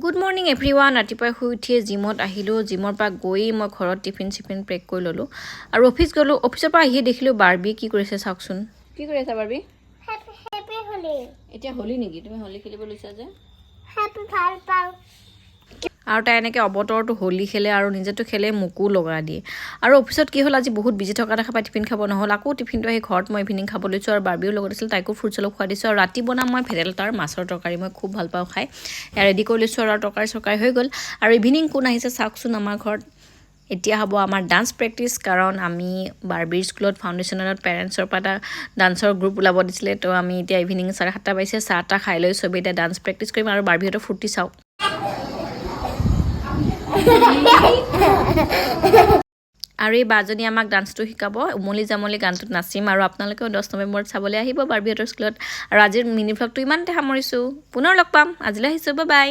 good morning everyone ৰাতিপুৱাই শুই উঠিয়ে জিমত আহিলোঁ জিমৰ পৰা গৈ মই ঘৰত টিফিন পেক কৰি ল'লোঁ আৰু অফিচ গ'লোঁ অফিচৰ পৰা আহিয়ে দেখিলোঁ বাৰ্বি কি কৰিছে চাওকচোন কি কৰি আছা বাৰ্বি হেপী হোলি এতিয়া হোলি নেকি তুমি হোলি খেলিব লৈছা যে হেপী ভাল পাওঁ আৰু তাই এনেকৈ অবতৰটো হোলি খেলে আৰু নিজেতো খেলে মোকো লগাই দিয়ে আৰু অফিচত কি হ'ল আজি বহুত বিজি থকা দেখা পাই টিফিন খাব নহ'ল আকৌ টিফিনটো আহি ঘৰত মই ইভিনিং খাব লৈছোঁ আৰু বাৰ্বিও লগত আছিল তাইকো ফ্ৰুটছ অলপ খুৱাই দিছোঁ আৰু ৰাতি বনাম মই ভেদাইলতাৰ মাছৰ তৰকাৰী মই খুব ভাল পাওঁ খাই ৰেডি কৰি লৈছোঁ আৰু তৰকাৰী হৈ গ'ল আৰু ইভিনিং কোন আহিছে চাওকচোন আমাৰ ঘৰত এতিয়া হ'ব আমাৰ ডান্স প্ৰেক্টিচ কাৰণ আমি বাৰ্বিৰ স্কুলত ফাউণ্ডেশ্যনত পেৰেণ্টছৰ পৰা এটা ডান্সৰ গ্ৰুপ ওলাব দিছিলে তো আমি এতিয়া ইভিনিং 7:30 বাজিছে চাহ খাই লৈ চবেই এতিয়া ডান্স প্ৰেক্টিচ কৰিম আৰু বাৰ্বিহঁতৰ ফূৰ্তি চাওক আৰু এই বাজনী আমাক ডান্সটো শিকাব উমলি জামলি গানটোত নাচিম আৰু আপোনালোকেও 10 নৱেম্বৰত চাবলৈ আহিব বাৰ্বিহঁতৰ স্কুলত আৰু আজিৰ মিনি ভ্লগটো ইমানতে সামৰিছোঁ পুনৰ লগ পাম আজিলৈ আহিছোঁ বাই বাই